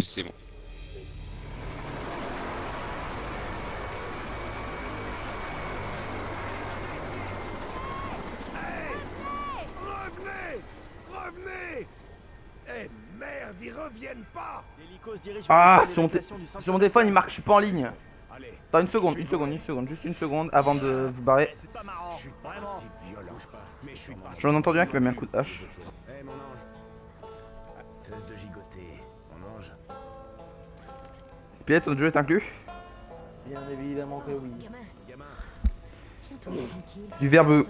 C'est bon. Revenez! Revenez! Eh merde, ils reviennent pas! Ah, sur mon téléphone il marque je suis pas en ligne. Allez, Attends une seconde, juste une seconde avant de vous barrer. c'est pas marrant. Je suis vraiment violent. Mais je suis pas. J'en ai entendu un qui m'a mis un coup de hache. Eh mon ange. Cesse de gigoter, mon ange. Spilett, notre jeu est inclus. Bien évidemment que oui. Gamin, Tiens-toi tranquille. Du verbe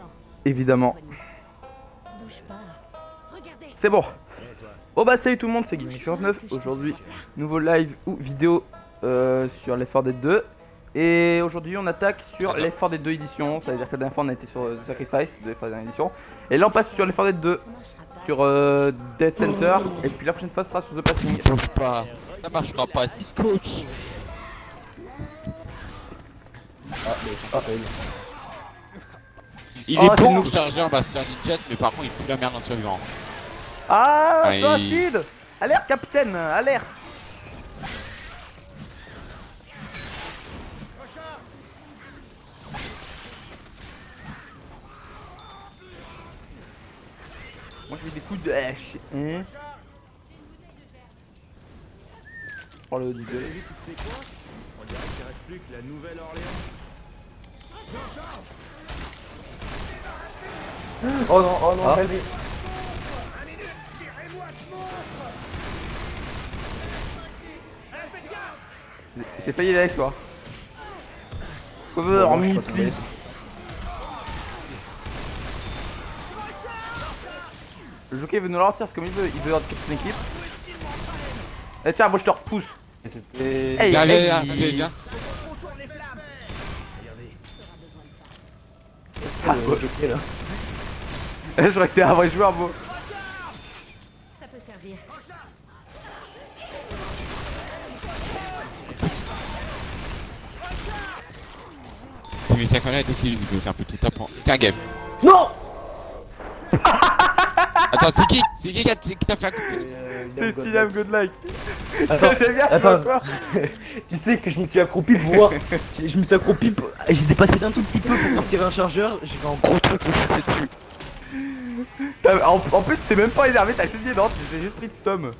évidemment. Bouge pas. Regardez. C'est bon. eh toi. Oh bah salut tout le monde, c'est Guigui69. Aujourd'hui, nouveau live ou vidéo sur Left 4 Dead 2. Et aujourd'hui on attaque sur Left 4 Dead 2 édition. Ça veut dire que la dernière fois on a été sur The Sacrifice de Left 4 Dead édition. Et là on passe sur Left 4 Dead 2 Ça marchera pas. sur Death Center. Et puis la prochaine fois ce sera sur The Passing. Bouge pas. Ça marchera pas si coach. Il Oh, est c'est bon nous. pour charger un Master Ninja, mais par contre il fout la merde en survivant. Ah, Ah, il- acide. Alerte capitaine, alerte. Moi j'ai des coups de hache. Hein. Oh le dugueux. On dirait qu'il reste plus que la Nouvelle-Orléans. Oh non, Ah. vas-y. J'ai failli y aller avec toi. Cover en je suis me pas tombé. please. Le jockey veut nous ralentir, c'est comme il veut avoir toute son équipe. Eh tiens, moi je te repousse. Et c'était. Hey, Viens, hey, viens, viens, viens. Ah, le ouais. jockey, là. Je crois que c'était un vrai joueur, beau. Ça peut servir. Mais ça connaît donc c'est un peu tout tapant. Tiens, game. Non. Attends, c'est qui? C'est qui t'a fait un coup de pied? C'est Silham Godlike. Attends, J'aime bien, attends. quoi. Tu sais que je me suis accroupi pour voir. Je me suis accroupi pour. J'ai dépassé d'un tout petit peu pour tirer un chargeur. J'ai fait un gros truc pour me passer dessus. En plus, t'es même pas énervé, t'as juste dit non, j'ai juste pris de somme.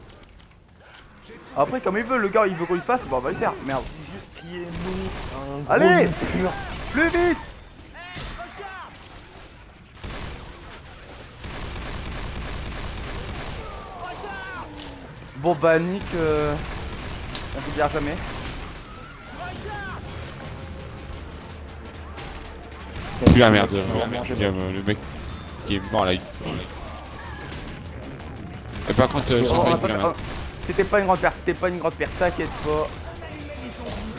Après, comme il veut, le gars il veut qu'on le fasse, bah on va le faire. Merde. Juste pied nous. Un gros Allez mur. Plus vite. Bon bah Nick, on t'oubliera jamais. Plus la merde, le mec qui est mort là. Et par contre, Oh, Sandra, il attends, fout la merde. c'était pas une grande perte, t'inquiète pas.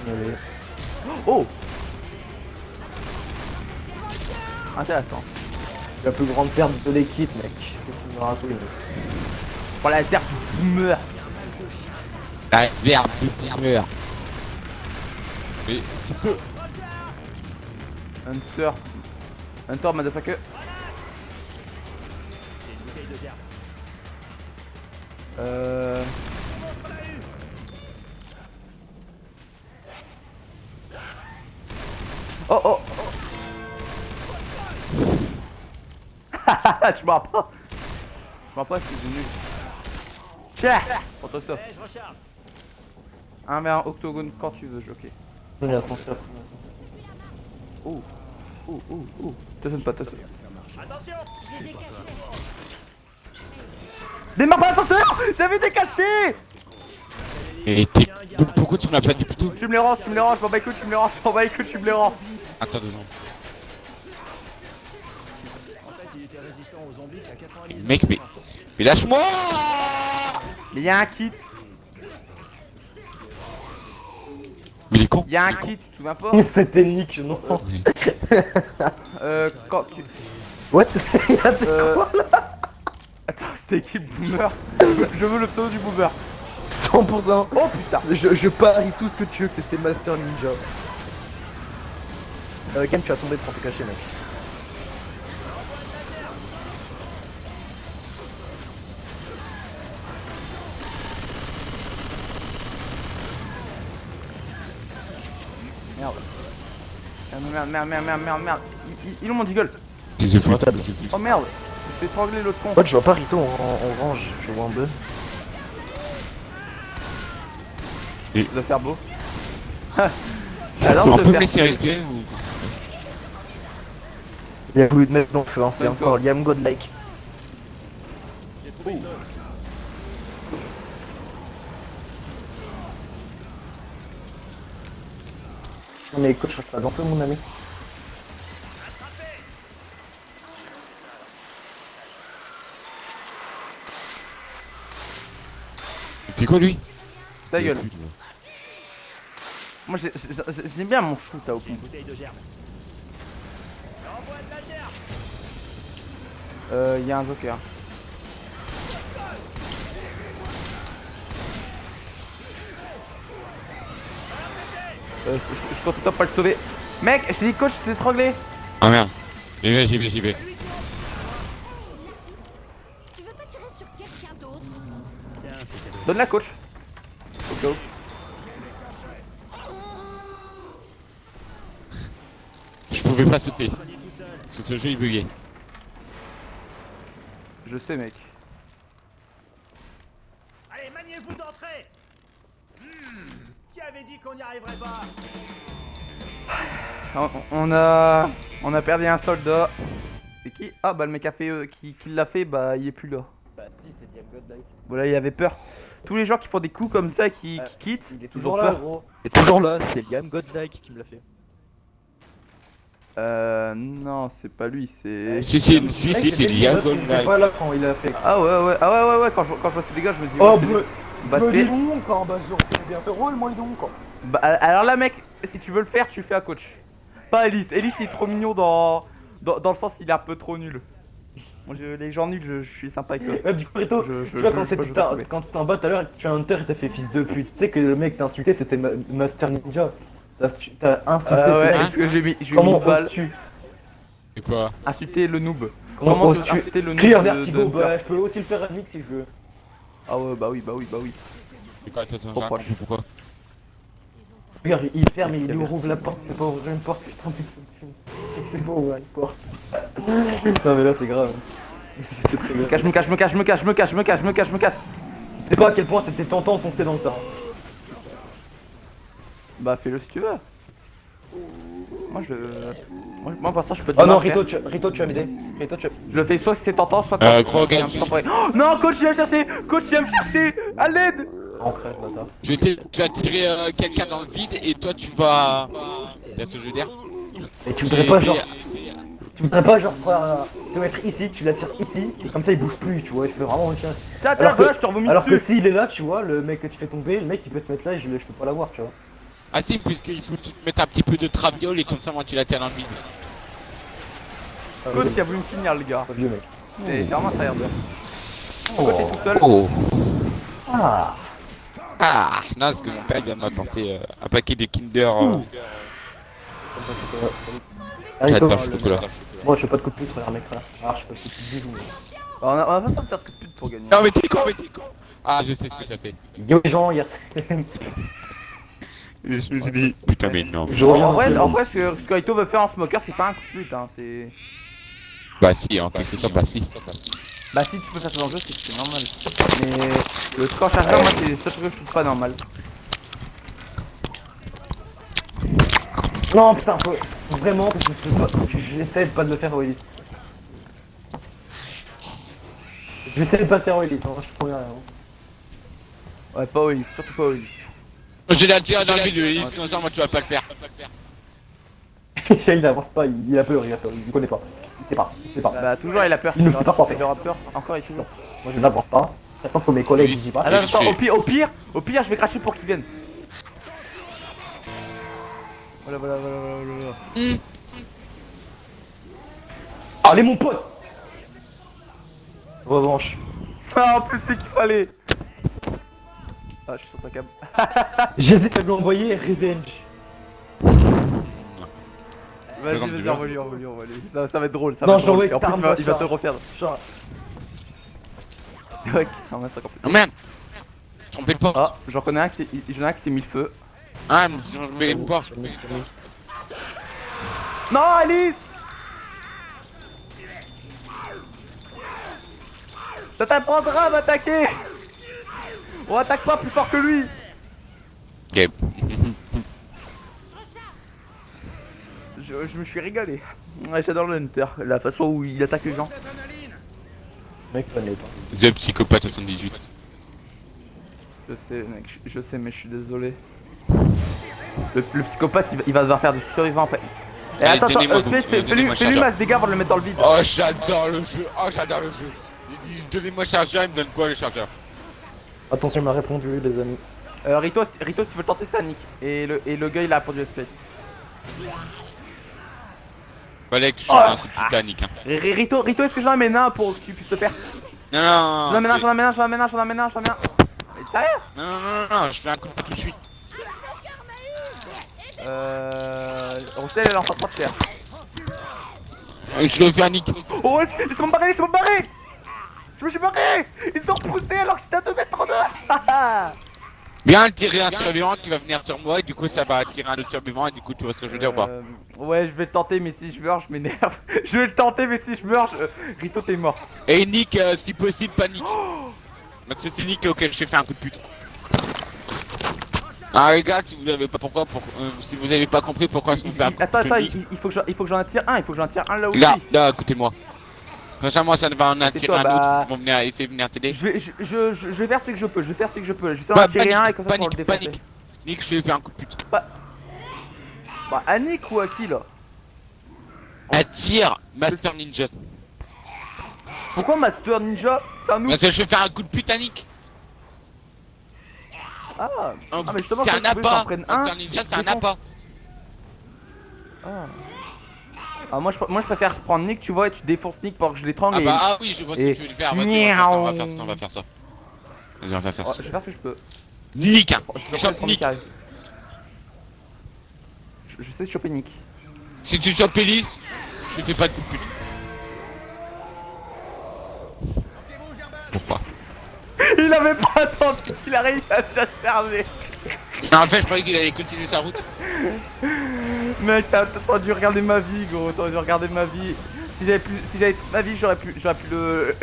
Allez. Oh intéressant. La plus grande perte de l'équipe, mec. Qu'est-ce que tu me racontes? Oh la terre du boomer. La verbe de boomer. Mais, qu'est-ce que. Hunter, motherfucker. Oh oh. Je m'en pas. Je m'en pas, c'est nul. Tiens, prends-toi ça. 1 vers 1 octogone quand tu veux, ok. Prenez l'ascenseur. Oh. Te sonne pas, te sonne. J'ai des cachets. Démarre pas l'ascenseur. J'avais été caché. Et pourquoi tu me l'as pas dit plus tôt? Tu me les ranges, je m'en bats les couilles, tu me les ranges. Attends 2 ans. Mec, mais lâche-moi! Mais y'a un kit. Mais il est con. Y'a un kit, tu te souviens pas? C'était Nick, non. Quand tu... What? Y'a quoi là? Attends, c'était qui le boomer? Je veux le pseudo du boomer. 100%. Oh putain. Je parie tout ce que tu veux que c'était Master Ninja. Cam, tu vas tomber pour te cacher, mec. Merde. Merde. Il est où mon jiggle? Je sais Sur la plus, table. je sais plus. Oh merde. Je fais étrangler l'autre con. En fait, je vois pas Rito en orange, je vois en bleu. Ça doit faire beau. Alors On de peut me faire. laisser rester ou... Il a voulu te mettre dans le feu, hein, c'est Même encore Liam Godlike. Non mais coach, reste pas dans le feu mon ami. Il fait quoi lui? Ta gueule. Moi j'aime bien mon shoot à au ping. Y'a un joker. Je pense que toi pas le sauver. Mec, je t'ai dit coach, c'est étranglé. Ah merde. J'y vais. Tu veux pas tirer sur quelqu'un d'autre? Donne la coach. Au cas où. Je pouvais pas sauter. Parce que ce jeu il buguait. Je sais mec. Allez, maniez-vous d'entrer. Qui avait dit qu'on n'y arriverait pas? On a perdu un soldat. C'est qui? Ah bah le mec qui l'a fait, bah il est plus là. Bah si, c'est Liam Godlike. Voilà, il avait peur. Tous les gens qui font des coups comme ça, qui quittent, Il est ils toujours ont là, peur. gros. Il est toujours là, c'est Liam Godlike qui me l'a fait. Non, c'est pas lui, c'est... Si, c'est Liam Godlike. Pas là quand il a fait. Ah ouais, quand je vois ces dégâts, je me dis... Oh, c'est- bleu. bah, Me c'est- dis donc quand bah genre tu bien fait rôle moi dis donc. bah, alors là, mec, si tu veux le faire, tu le fais à coach. Pas Alice. Alice, il est trop mignon dans le sens, il est un peu trop nul. Moi, les gens nuls, je suis sympa avec eux. Du coup Rito, Je- tu vois je- quand je- t'étais je- je- quand t'étais en bas tout à l'heure et que tu as un hunter et t'as fait fils de pute, tu sais que le mec t'a insulté c'était Master Ninja. T'as insulté Ah ce ouais, mec. parce que j'ai mis Comment une balle. oses-tu C'est quoi? Insulter le noob. Comment Comment oses-tu insulter le noob Clear de- Vertigo, de- bah je peux aussi le faire à mix si je veux. Ah ouais, bah oui. C'est quoi? Attends, Pourquoi? pourquoi? Regarde, il ferme et il lui rouvre la porte, c'est pas ouvrir une porte, putain mais c'est pas ouvrir une porte. Non mais là c'est grave. C'est très grave. Je me cache. Je sais pas à quel point c'était tentant de foncer dans le tas. Bah fais-le si tu veux. Moi pour ça je peux te Oh non, faire. Rito tu vas m'aider. Rito tu vas... Je le fais soit si c'est tentant, soit quand gros c'est un gars. peu temporaire. Oh non, coach, il vient me chercher à l'aide. En crèche bâtard. Tu vas tirer quelqu'un dans le vide et toi tu vas... T'as ce jeu d'air? Et tu voudrais pas genre... Tu voudrais pas genre te mettre ici, tu l'attires ici, et comme ça il bouge plus, tu vois, je fais vraiment une chance. Tiens, Alors que- voilà, je te revomis Alors que dessus. s'il est là, tu vois, le mec que tu fais tomber, le mec il peut se mettre là et je peux pas l'avoir, tu vois. Ah si, puisqu'il faut que tu te mettes un petit peu de traviole et comme ça moi tu la tiens dans le vide. Coach, il a voulu me finir, le gars. Pas vieux mec. C'est vraiment un tryharder. Coach est tout seul. Oh. Ah. Ah. Non, parce que mon père il vient de m'apporter un paquet de Kinder... Rito, Quatre pages chocolat. moi je fais pas de coup de pouce, regarde mec là. Ah, je fais pas de coup de bisous. On a pas besoin de faire de pute pour gagner. Non mais t'es con. Ah, je sais ce que t'as fait. Yo les gens, hier Je me suis dit, putain mais non. je reviens. En vrai, ce que Rito veut faire en smoker, c'est pas un coup de pute, hein, c'est... Bah si, en quelque sorte, bah si. Bah si tu peux faire ça dans le jeu, c'est que c'est normal. Mais le truc en chargeur, moi, c'est le seul truc que je trouve pas normal. Non putain, faut vraiment que j'essaie de pas de le faire au hélice. Je vais essayer de pas le faire au hélice, hein, je te promets rien. Ouais, pas Olis, surtout pas Olis. Je l'ai tiré dans le vide, comme ça moi tu vas pas le faire. Il avance pas, il a peur, il connaît pas. Il sait pas. Bah toujours il a peur. Il ne sait pas quoi faire. Il aura peur, encore et toujours. Moi je n'avance pas. J'attends que mes collègues Oui, disent pas. Attends, je au pire, je vais cracher pour qu'il vienne. Voilà. Allez mon pote. Revanche. Ah, en plus c'est qu'il fallait. Ah, je suis sur sa cam. J'hésite à lui envoyer Revenge. Vas-y, comme tu vas-y, veux. envoie-lui. Ça va être drôle, ça Non, va être je drôle. l'envoie Et en plus, carrément il va ça. te le refaire. Genre, Ouais, non, mais ça compliqué. Oh merde. Trompé le porte. Ah, j'en connais un qui c'est mille feux. Ah, mais pas. Non, Alice. Ça t'apprendra à m'attaquer. On attaque pas plus fort que lui. Ok. Je me suis régalé. Ouais, j'adore le Hunter, la façon où il attaque les gens. Mec, connaît pas. The Psychopathe 78. Je sais, mec, je sais, mais je suis désolé. Le psychopathe, il va devoir faire du survivant après. Et Allez, attends, donnez-moi Space, donc, donnez-moi fais-lui chargeur. masse dégâts avant de le mettre dans le vide. Oh, j'adore le jeu. Oh, j'adore le jeu. J'ai dit, donnez-moi chargeur, il me donne quoi le chargeur? Attention, il m'a répondu, les amis. Rito, si tu veux tenter ça, Nick. Et le gars, il a répondu Space. Fallait que je fasse un coup de Titanic. Hein. Rito, est-ce que j'en amène un pour que tu puisses te faire? Non, non, J'en amène un. Mais sérieux? non, je fais un coup de tout de suite. Rochelle, elle est en train de prendre cher. Je le fais à Nick. Oh, laisse-moi me barrer, Je me suis barré. Ils sont repoussés alors que j'étais à 2 mètres en deux. Bien tirer un survivant qui va venir sur moi et du coup ça va attirer un autre survivant et du coup tu vois ce que je veux dire ou pas? Ouais, je vais le tenter, mais si je meurs, je m'énerve. Je vais le tenter, mais si je meurs, Rito, t'es mort. Et Nick, si possible, panique. Parce que c'est Nick auquel je fait un coup de pute. Ah les gars, si vous avez pas si vous avez pas compris pourquoi est-ce qu'on fait un coup de Attends, pute, il faut que j'en attire un. Il faut que j'en attire un là aussi. Là, écoutez-moi. Comme ça, moi, ça va en attirer toi, un bah, autre qui vont venir essayer de venir t'aider. Je vais faire ce que je peux. Je vais essayer d'en attirer un et comme ça pour le défoncer. panique. Nick, je vais faire un coup de pute. Bah, à Nick ou à qui là? Attire Master Ninja. Pourquoi Master Ninja? C'est un nous. Parce que je vais faire un coup de pute à Nick. Mais justement, C'est quand un tu veux que j'en appât. prenne un, Master Ninja, c'est un défonce. appât. Moi je préfère prendre Nick, tu vois, et tu défonces Nick pour que je l'étrangle. Ah et... bah ah oui, je vois ce que tu veux faire. Vas-y, on va faire ça, on va faire ça. Vas-y, on va faire ça. Je vais faire ce que je peux. Nick, hein. Je peux Chope prendre Nick. qui arrive. Je sais choper Nick. Si tu chopes Elise, je te fais pas de coup de pute. Pourquoi? Il avait pas attendu qu'il arrive à se charger. Non, en fait, je croyais qu'il allait continuer sa route. Mec, t'as dû regarder ma vie, gros. T'as dû regarder ma vie. Si j'avais toute ma vie, j'aurais pu le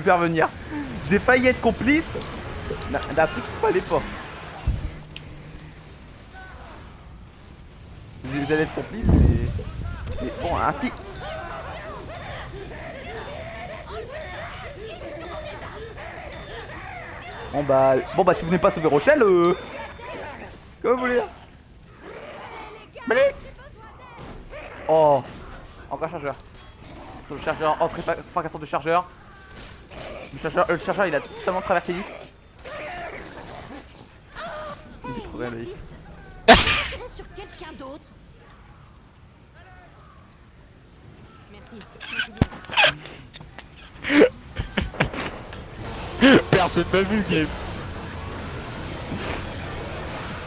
faire venir. J'ai failli être complice. D'un truc qu'il fallait pas. Vous allez être complice et bon, ainsi. Bon bah, si vous venez pas sauver Rochelle, comme vous voulez. Allez. Oh, encore chargeur. Faut le chargeur, entrée fracassante de chargeur. Le chargeur il a totalement traversé l'île. Il est trop bien, lui. Tirer sur quelqu'un d'autre. Merci. Personne m'a vu, Game.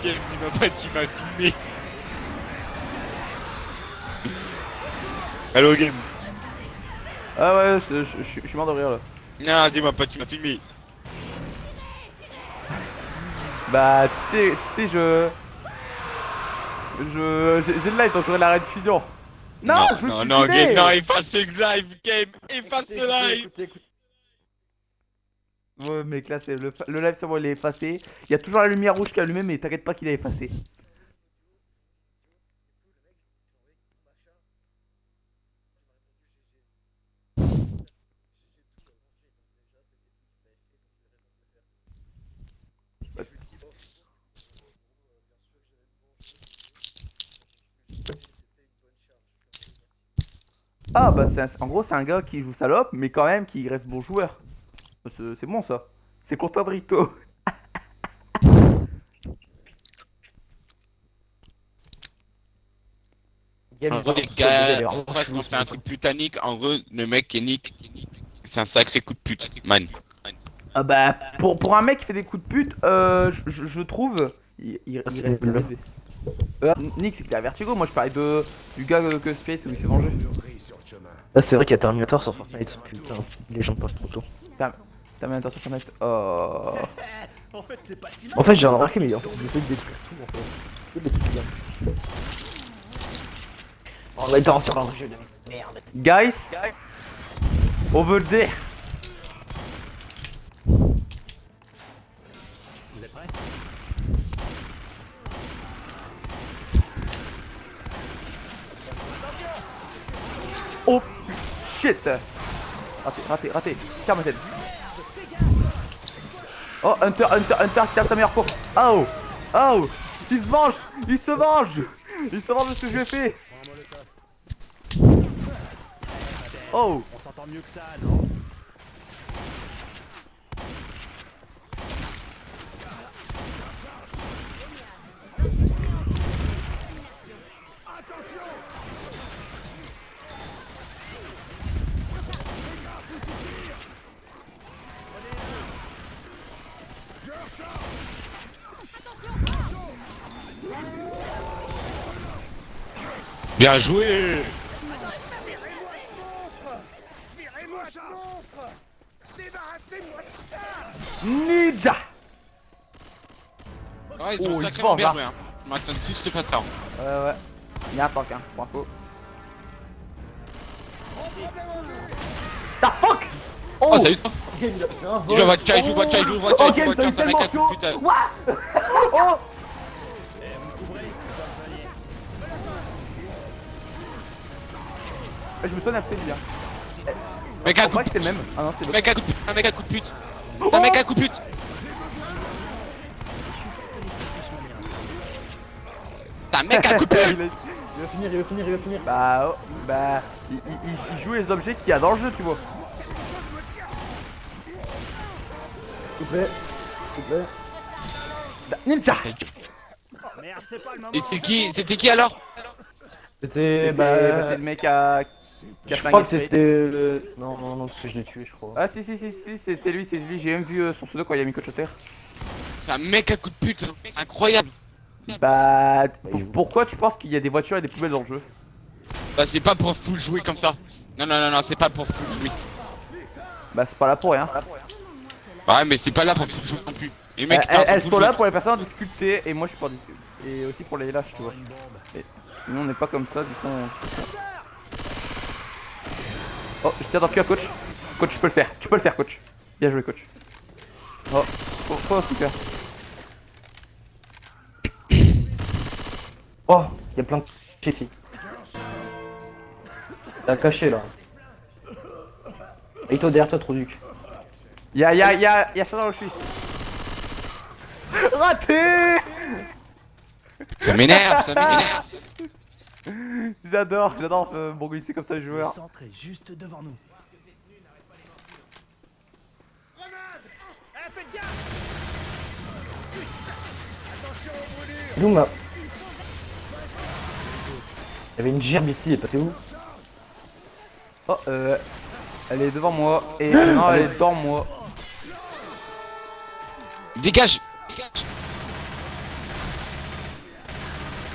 Game, dis-moi pas, tu m'as filmé. Allo, Game. Ah ouais, je suis mort de rire là. Non, dis-moi pas, tu m'as filmé. Bah, tu sais, j'ai le live, donc j'aurai la rediffusion. Non, je veux non, plus Game, filmer. non, efface ce live, Game, efface ce live. Écoute. Ouais, mec, là, c'est le live, c'est bon, il est effacé. Il y a toujours la lumière rouge qui est allumée, mais t'inquiète pas qu'il est effacé. Ah bah en gros c'est un gars qui joue salope mais quand même qui reste bon joueur. C'est bon ça. C'est content de Rito. En gros, les gars, pourquoi est-ce qu'on fait un coup de pute à Nick? En gros, le mec qui est Nick, c'est un sacré coup de pute, man. Ah bah pour un mec qui fait des coups de pute, je trouve, il reste bien élevé. Nick c'était à Vertigo, moi je parlais du gars que Space où il s'est vengé. Ah, c'est vrai qu'il y a Terminator sur Fortnite, putain, les gens parlent trop tôt. Terminator sur Connect. Oh. En fait, c'est pas si mal. En fait, j'ai remarqué, mais en fait, j'essaie de détruire tout en fait. Que des trucs bien. En étant sur un jeu de merde. Guys, over there. Vous êtes prêts? Oh shit. Raté. Ferme ta tête. Oh, Hunter qui tape sa meilleure course. Oh, il se venge de ce que j'ai fait. Oh, On s'entend mieux que ça, non? Bien joué. Virez-moi ça! Débarrassez-moi de ça! ninja. Ouais, ils ont Oh, ils sacrément vendent, bien hein. joué. Hein. Je m'attends tous de pas ça. Ouais. Il y a un tank, hein, pour info. The fuck. Oh, salut toi. Il Je vois Chai, ça mec à coup de putain. Oh. Je me sonne après lui, hein. Mec à Je coup crois de que c'est le même. Ah non, c'est l'autre. mec à coup de pute. Un mec à coup de pute. Un mec à coup de pute. T'as un mec à coup de pute. Il va finir. Bah, il joue les objets qu'il y a dans le jeu, tu vois. S'il te plaît. Ninja. Merde, c'est pas le moment! Et c'était qui alors? C'était. C'est le mec qui a Je flingué crois que Spirit. c'était le. Non, parce que je l'ai tué, je crois. Ah si, c'était lui, j'ai même vu son pseudo quand il a mis coach à terre. C'est un mec à coup de pute. Hein. Incroyable. Bah, il joue. pourquoi tu penses qu'il y a des voitures et des poubelles dans le jeu? Bah c'est pas pour full jouer comme ça. Non, c'est pas pour full jouer. Bah c'est pas là pour rien. Ouais, mais c'est pas là pour full jouer non plus. Les mecs, Elles sont là pour les personnes en difficulté et moi je suis pas en difficulté. Et aussi pour les lâches, tu vois. Et nous on n'est pas comme ça, du coup on... Oh, je tire dans le cul à coach. Coach, tu peux le faire coach. Bien joué coach. Oh, faut super. Oh, il y a plein de ici. T'as caché là. Et toi derrière toi, Trouduc. Y'a ça dans le suis. Raté. Ça m'énerve. J'adore bourgolisser comme ça les joueurs. Le centre est juste devant nous. Faites gaffe! Attention aux brûlures! D'où ma. Il y avait une gerbe ici, elle est passée où? Oh, elle est devant moi et non, elle est dans moi. Dégage.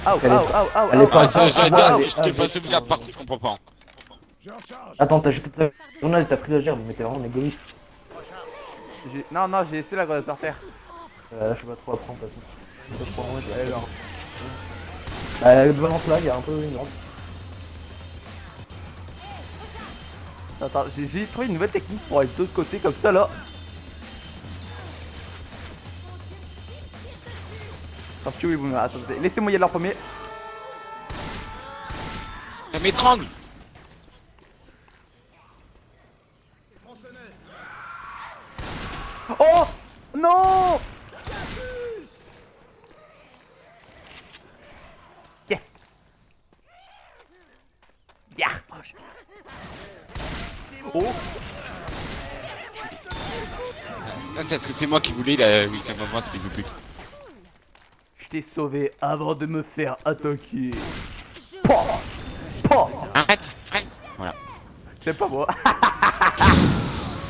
Ah, Elle est oh, pas- Ça, j'adore. ah, Je t'ai pas sauvegarde par contre, je comprends pas. J'en charge! Attends, t'as jeté ta grenade et t'as pris la gerbe, mais t'es vraiment un égoïste. Non, j'ai laissé la grenade par terre. Là, je sais pas trop apprendre de toute façon. Je crois en vrai, elle est là. Bah, balance là, il y a un peu une grande. Attends, j'ai trouvé une nouvelle technique pour aller de l'autre côté comme ça là. Attends, oui, bon, attendez, laissez-moi y aller en premier. Ça m'étrangle. Oh non. Yes. Yeah. Oh. Ah, c'est moi qui voulais la. Oui, c'est moi, c'est pute. Je t'ai sauvé avant de me faire attaquer. Poh. Poh. Arrête. Voilà. C'est pas moi.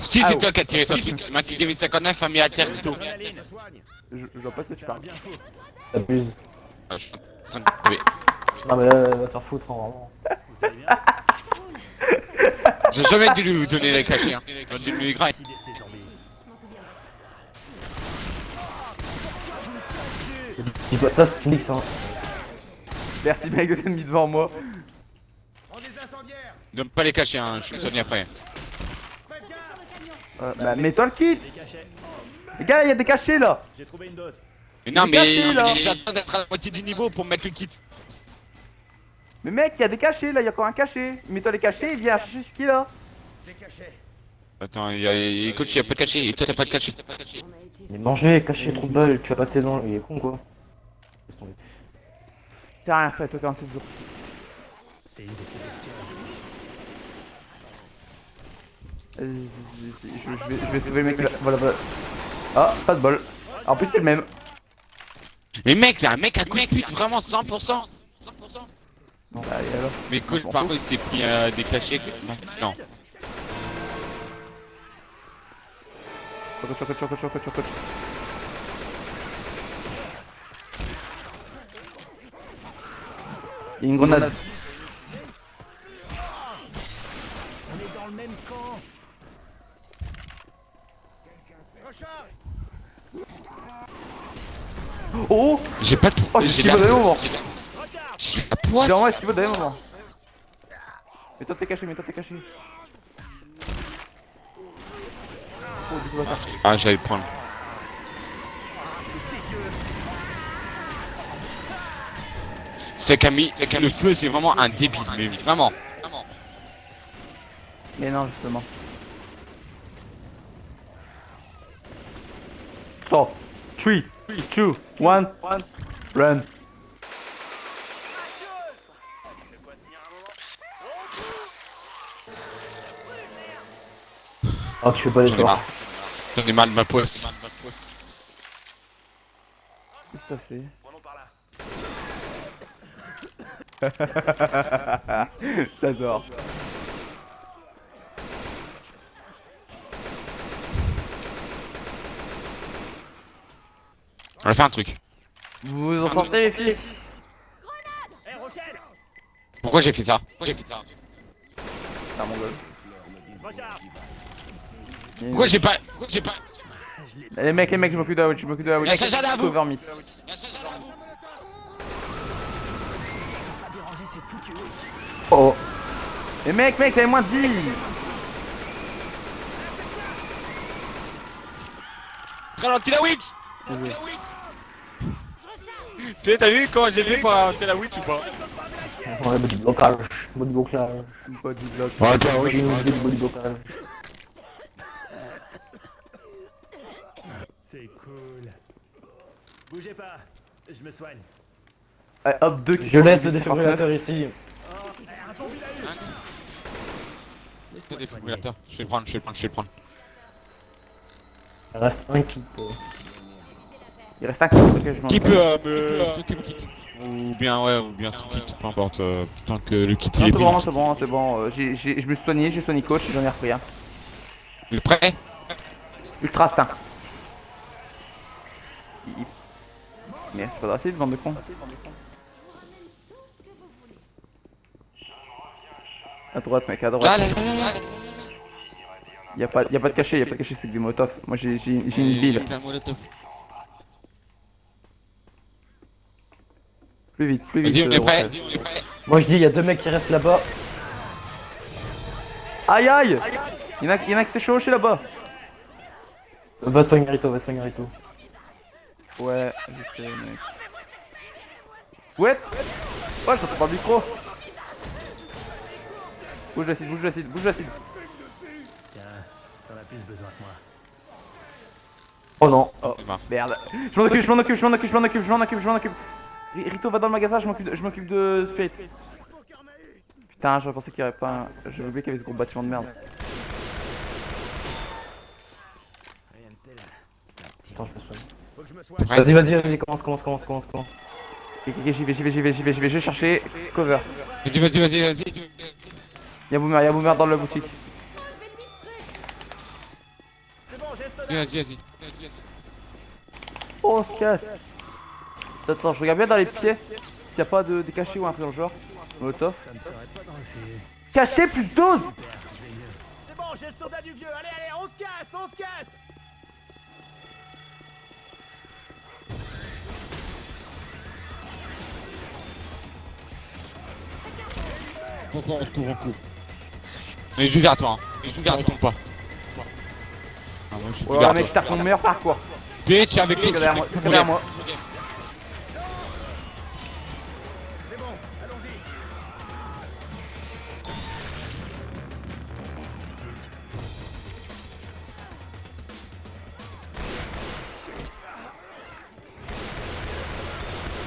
Si c'est Ah, toi qui as tiré sur le mec qui Kevin 59 a mis à terre plutôt. Adrénaline, soigne! Je vois pas ce que tu parles. Bien fou! T'abuses. Ah, je suis en train de tomber. Non, mais là, elle va te faire foutre, hein, vraiment. Vous allez bien? J'ai jamais dû lui donner les cachets. Hein. J'ai dû lui grailler. Décider ces zombies. Dis pas ça, c'est unique ça. Merci mec de t'être mis devant moi. Prends des incendiaires. Donne pas les cachets, hein, je te soigne après. Faites gaffe. Bah mets-toi le kit. Les gars, il y a des cachets là. J'ai trouvé une dose. Mais non, Les cachets, mais là. j'attends d'être à la moitié du niveau pour mettre le kit. Mais mec, il y a des cachets là, il y a encore un cachet. Mets-toi les cachets et viens chercher ce qui est là. Des cachets. Attends, écoute, il y a pas de cachet, et toi t'as pas de cachet. Mais manger, cacher, trop de balles, tu vas passer dans. Il est con quoi. Laisse tomber. T'as rien fait, toi 47 jours. C'est une de ces Je vais sauver le mec là. Voilà, voilà. Ah, pas de bol. En plus, c'est le même. Mais mec, c'est un mec à coup de pute, vraiment 100%. 100%. Bon, bah, et alors. Mais coach, par contre, il s'est pris des cachets. Non. Chocolat. Il y a une grenade. Oh! J'ai pas de. Oh, j'ai esquivé au dernier moment. J'ai la poisse. J'ai vraiment esquivé au dernier moment. Mets-toi t'es caché. Oh, du coup, bâtard. Ah, j'allais le prendre. C'est Camille, le feu, c'est vraiment un débile, mais vraiment. Mais non, justement. 3, 2, 1, run. Ah, tu fais pas J'en ai d'effort. marre. J'en ai marre de ma poisse. Qu'est-ce que ça fait? J'adore. On va faire un truc. Vous vous en sortez les filles? Hé, Rochelle! Pourquoi j'ai fait ça? C'est un mongol. Recharge! Pourquoi j'ai pas. Les mecs, je m'occupe de la witch, Y'a Sacha là, vous. Cover me. Oh, Les mecs, j'avais moins de vie. Ralentis la witch! Tu sais, t'as vu comment j'ai fait pour ralentir la witch ou pas? ouais, body blocage. Body blocage. Body block. Body blocage. C'est cool. Bougez pas, je me soigne. Allez, hop, 2 Je laisse le défibrillateur ici. Laisse le défibrillateur. Je vais le prendre. Il reste un kit. Il reste un kit, ok, je m'en Qui peut me stocker le kit? Ou bien son kit, peu importe. Tant que le kit il est Non, bien. c'est bon. Je me suis soigné, j'ai soigné coach, j'en ai repris un. T'es prêt? Ultra instinct. Mais c'est pas assez de bande de cons. À droite mec, à droite. Là. Y'a pas de cachet, c'est du molotov. Moi j'ai une bille. Plus vite. Vas-y, on est prêt. Rochelle. Moi je dis, il y a deux mecs qui restent là-bas. Aïe! Y'en a qui s'est chevauché là-bas. Va soigner Rito. Ouais, je sais mec. Ouais, je t'entends pas le micro. Bouge l'acide. Tiens, t'en as plus besoin que moi. Oh non. Oh, C'est mort. merde. Je m'en occupe. Rito va dans le magasin, je m'occupe de Spirit. Putain, j'aurais pensé qu'il y aurait pas un... J'avais oublié qu'il y avait ce gros bâtiment de merde. Attends, je me soigne. Faut que je me soigne. T'es prêt? Vas-y, commence. Ok, j'y vais, je vais chercher cover. Vas-y. Y'a Boomer dans la boutique. C'est bon, j'ai le soda. Vas-y. Oh, on se casse. Attends, je regarde bien dans les pièces s'il y a pas de cachets ou un truc dans le genre. Molotov. Caché plus dose. C'est bon, j'ai le soda du vieux. Allez, on se casse. On court. Mais je vais vers toi, hein. Je vais vers toi, pas. Ah, moi, je suis Oh vers mec, toi. je tape mon meilleur parcours. Bitch, avec C'est les derrière moi, c'est derrière moi. C'est bon, allons-y.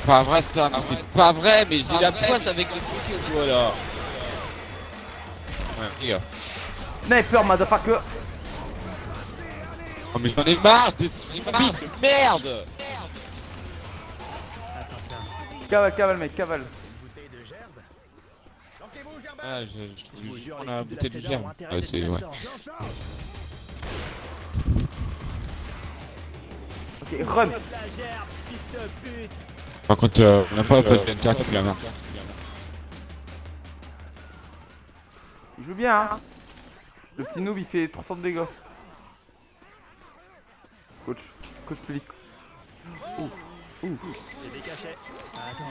Pas vrai ça, non c'est pas vrai, mais j'ai la poisse avec les trucs voilà. Ouais, les gars. Sniper, motherfucker. Oh mais j'en ai marre de de merde. Cavale mec, cavale. Bouteille de gerbe. Lancez-vous, Germain. Ah, Je vous jure, on les a la types de bouteille de César germe. ont intérêt Ouais, d'être c'est ouais. là-dedans. J'en sors. Ok, run. La gerbe, fils de pute. Par contre, on n'a pas la pote d'Enter qui fait la merde. Il joue bien, hein. Le petit noob il fait 300 de dégâts. Coach plus vite. J'ai des cachets. Attends.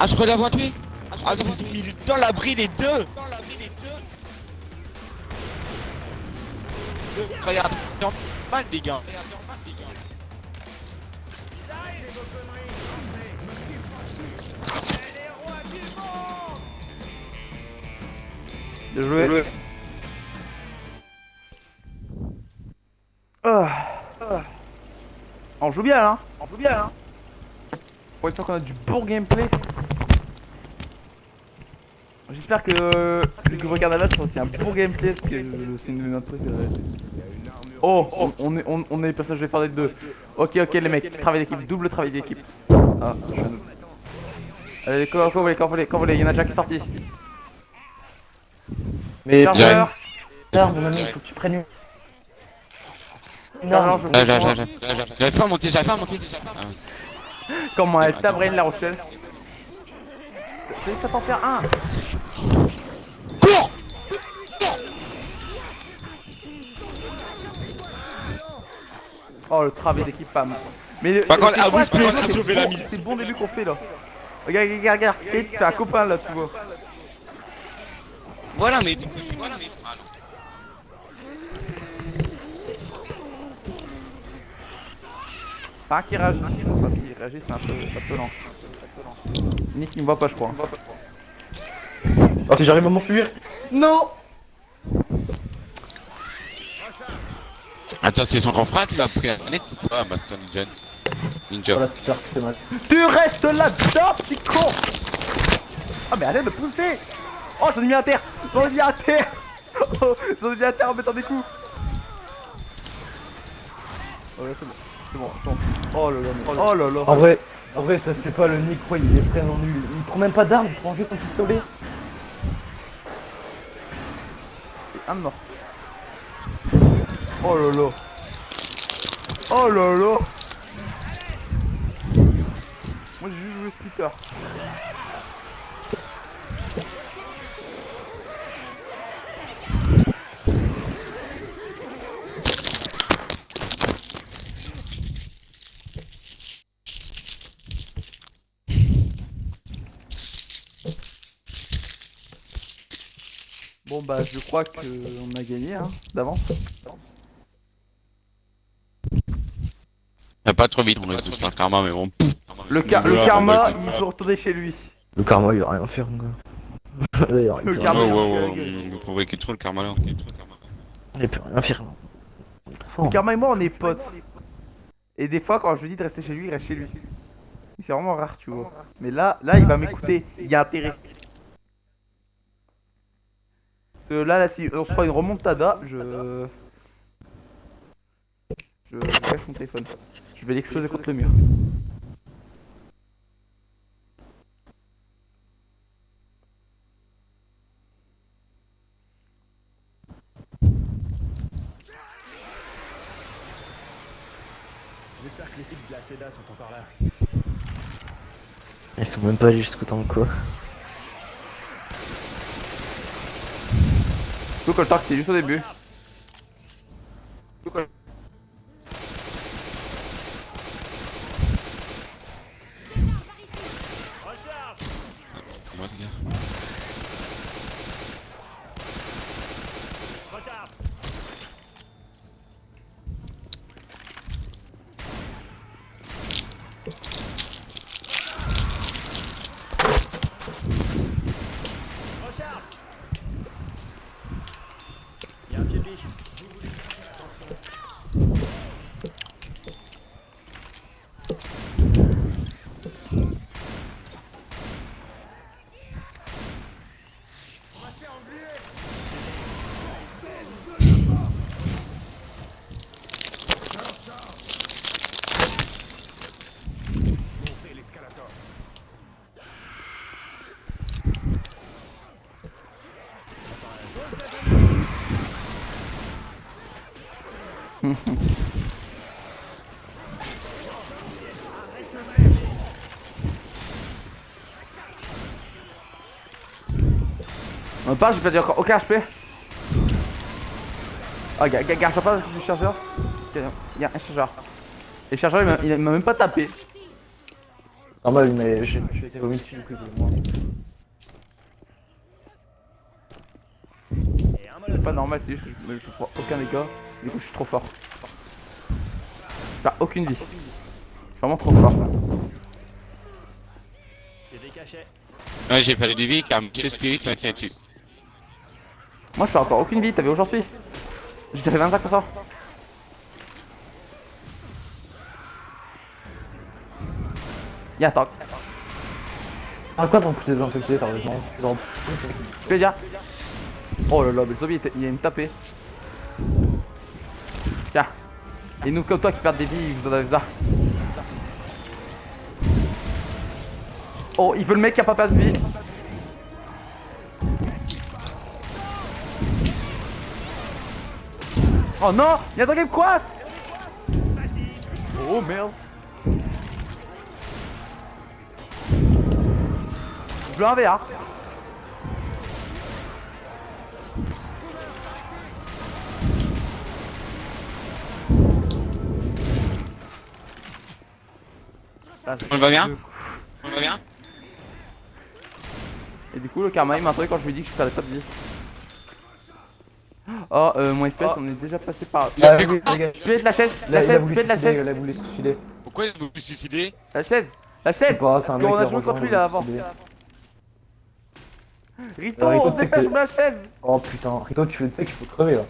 Ah, je crois l'avoir tué. Ah, ils ont mis dans l'abri les deux. Regarde, normal les gars. Bien joué. On joue bien, hein. Pour une fois qu'on a du bon gameplay. J'espère que celui que vous regardez là, c'est aussi un bon gameplay parce que c'est une de mes préférées. Oh, on est les personnages de faire des deux. Ok, les mecs, travail d'équipe, double travail d'équipe. Ah, je suis un noob. Allez, quand vous voulez, il y en a déjà qui est sorti. Mais Chargeur. mon ami, faut que tu prennes une Chargeur, arme. je J'arrive pas à monter. Ah, Comment elle t'a brain la Rochelle. Je vais t'en faire un. Oh le travail d'équipe pas. Mais Par contre, c'est quoi, Abus peut c'est sauver bon- la mise. C'est le bon début qu'on fait là. Regarde, Kate c'est un copain là, tu vois. Voilà, mais du coup, ah non. Pas un qui réagit. Enfin si, il réagit, c'est un peu lent. Nick il me voit pas je crois. Oh, si j'arrive à m'enfuir. Non. Attends, c'est son grand frère qui l'a pris à la manette ou quoi, Master Ninja. Voilà, super, c'est mal. Tu restes là-dedans, petit con. Ah mais arrête de pousser. Oh j'en ai mis à terre. Oh j'en ai mis à terre en mettant des coups. Oh là c'est bon. Oh là là. En vrai, ça se fait pas le Nick, quoi, il est vraiment nul. Il prend même pas d'arme, il prend juste un pistolet. Un mort. Oh là là. Moi j'ai juste joué Splitter. Bon bah je crois qu'on a gagné hein, d'avance. Pas trop vite, on laisse se faire karma, mais bon. Le karma il peut retourner chez lui. Le karma, il va rien faire, mon gars. Le karma Vous provoquez trop le karma là. Il peut rien faire. Le karma et moi on est potes. Et des fois quand je lui dis de rester chez lui, il reste chez lui. C'est vraiment rare tu vois. Mais là il va m'écouter, il y a intérêt. Là si on se prend une remontada, je cache mon téléphone. Je vais l'exploser contre le mur. J'espère que les types de la CEDA sont encore là. Ils sont même pas allés jusqu'au temps quoi. Look le c'est juste au début. On part, j'ai perdu encore aucun HP. Ah, garde pas du chargeur. Il y a un chargeur. Et le chargeur, il m'a même pas tapé. Normal, mais j'ai été vomi dessus du coup, moi. C'est pas normal, c'est juste que je prends aucun dégât. Du coup, je suis trop fort. J'ai aucune vie. Je suis vraiment trop fort. J'ai des cachets. Ouais, j'ai perdu de vie car Monsieur Spirit m'a tiré dessus. Moi, je fais encore aucune vie, t'as vu où j'en suis? J'ai fait 25%. Y'a un tank. Ah, quoi, t'en pousser des gens infectés, sérieusement? Genre. Je vais dire. Oh là là, mais le zombie il vient me taper. Tiens. Et nous comme toi qui perdent des vies, vous en avez ça. Oh, il veut le mec qui a pas perdu de vie. Oh non, il y a un truc qui me coince. Oh merde. Je veux un VR. On va bien? On va bien? Et du coup le karma il m'a entendu quand je lui ai dit que je perdais pas de vie. Oh mon espèce on est déjà passé par... Ah, les gars, Split la chaise, là, la il a chaise, voulu split la se suicider, chaise. il a voulu se suicider. Pourquoi vous vous suicidez? La chaise, la Je sais chaise. pas, c'est un Parce mec qu'on qui a a joué rejoint, contre lui il là a avant. suicidé. Rito, Rito, on tu sais dépêche que- de la chaise. Oh putain, Rito, tu sais qu'il faut crever là.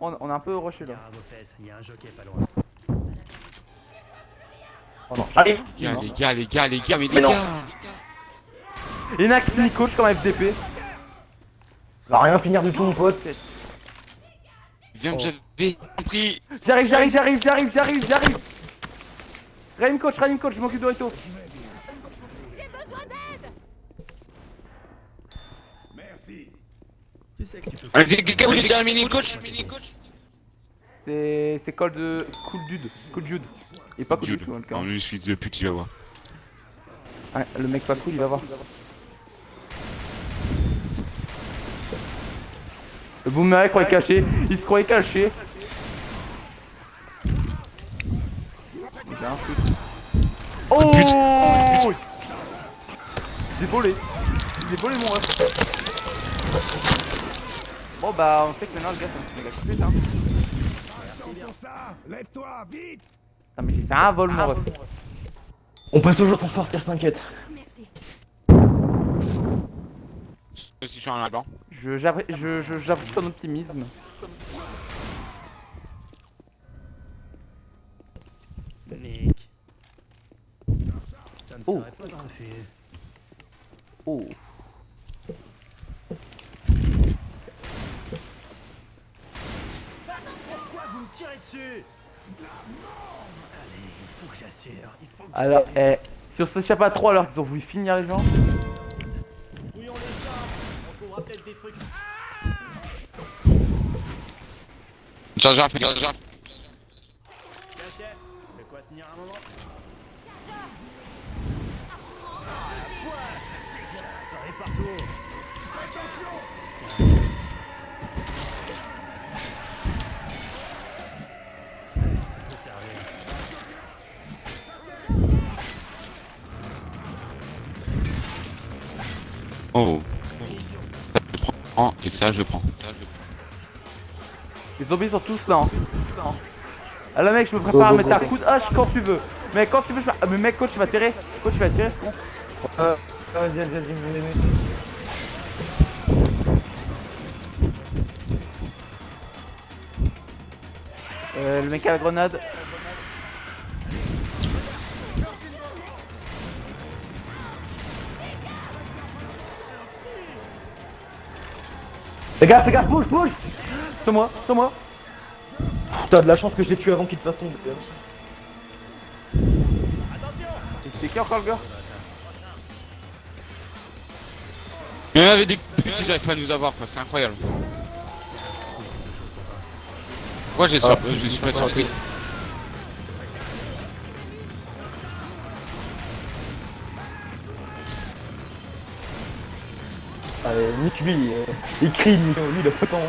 On a un peu rushé là. Gare à vos fesses, il y a un jockey pas loin. Oh non, allez! Les gars, mais Mais les non. gars! Il y en a qui finit coach comme FDP. Il va rien finir du tout, mon pote. Viens me j'avais compris! J'arrive. Raim coach, je m'occupe de Rito. J'ai besoin d'aide. Merci. Tu sais que tu peux. Allez, quelqu'un voulait faire un mini-coach? C'est call de Cool Jude. Et pas Cool Jude. Jude dans le cas. Non, lui, fils de pute, il va voir. Ouais, le mec pas cool, il va voir. Le boomerang il croyait caché, il se croyait caché. J'ai un truc. Oh! J'ai volé mon ref. Bon bah on sait que maintenant le gars c'est un petit méga complet hein. Pour ça, lève-toi, vite. Ah mais j'ai fait un vol mon ref. On peut toujours s'en sortir, t'inquiète. Merci. Je suis sur un alban. J'apprécie ton optimisme. Nick. Ça ne Oh. serait pas un refus. Oh. Pourquoi vous me tirez dessus? Allez, il faut que j'assure. Il faut que Alors, si on s'échappe à 3 alors qu'ils ont voulu finir les gens. brouillons les chambres. On trouvera peut-être des trucs. Chargeur. Cachet. De quoi tenir un moment? Ça est partout. Allez, ça peut servir. Oh. Ça je prends, et ça je prends. Les zombies sont tous là. Hein. Alors mec, je me prépare à mettre un coup de hache quand tu veux. Mais quand tu veux, mais mec, coach, tu vas tirer. Coach, tu vas tirer ce con. Vas-y, Le mec à la grenade. Fais gaffe, bouge! Sur moi. T'as de la chance que je l'ai tué avant qu'il te fasse tomber. C'est qui encore le gars? Même avec des petits, j'arrive pas à nous avoir, quoi, c'est incroyable. Pourquoi je suis pas surpris? Allez, nique lui, il crie, lui, il a pas le temps.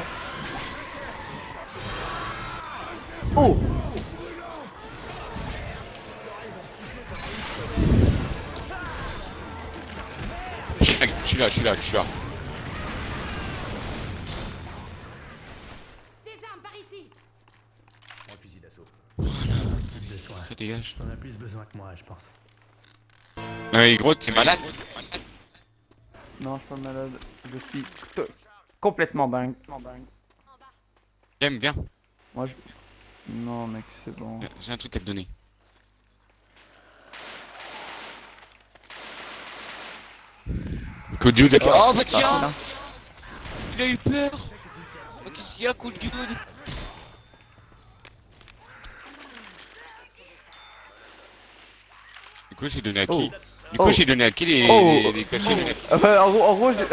Oh! Je suis là. Des armes par ici. Mon fusil d'assaut. Ça dégage. T'en as plus besoin que moi, je pense. Ouais, gros, t'es malade? Non, je suis pas malade. Je suis complètement dingue. J'aime bien. Moi, je... Non, mec, c'est bon. J'ai un truc à te donner. Coup de Dude. Oh bah tiens! Il a eu peur! Oh, qu'est-ce qu'il y a, coup de Dude? Du coup, j'ai donné à qui? J'ai donné à qui les cachets? En